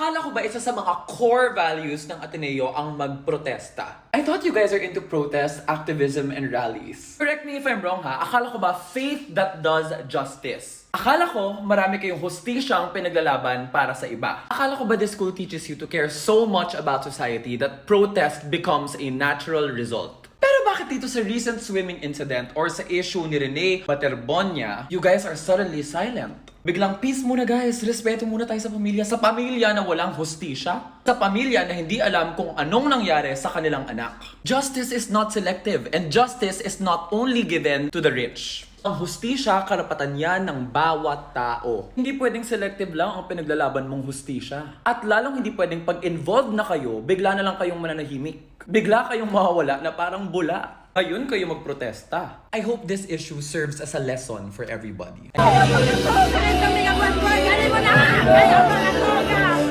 Akala ko ba isa sa mga core values ng Ateneo ang magprotesta? I thought you guys are into protest, activism, and rallies. Correct me if I'm wrong ha, akala ko ba faith that does justice? Akala ko marami kayong hustisyang pinaglalaban para sa iba. Akala ko ba this school teaches you to care so much about society that protest becomes a natural result? Pero bakit dito sa recent swimming incident or sa issue ni Rene Baterbonia, you guys are suddenly silent? Biglang peace muna guys, respeto muna tayo sa pamilya na walang hustisya, sa pamilya na hindi alam kung anong nangyari sa kanilang anak. Justice is not selective and justice is not only given to the rich. Ang hustisya, karapatan yan ng bawat tao. Hindi pwedeng selective lang ang pinaglalaban mong hustisya. At lalong hindi pwedeng pag-involved na kayo, bigla na lang kayong mananahimik. Bigla kayong mawawala na parang bula. Ayun kayo magprotesta. I hope this issue serves as a lesson for everybody. Ganito, may awan ko! Ganito mo na! Ayaw mo na!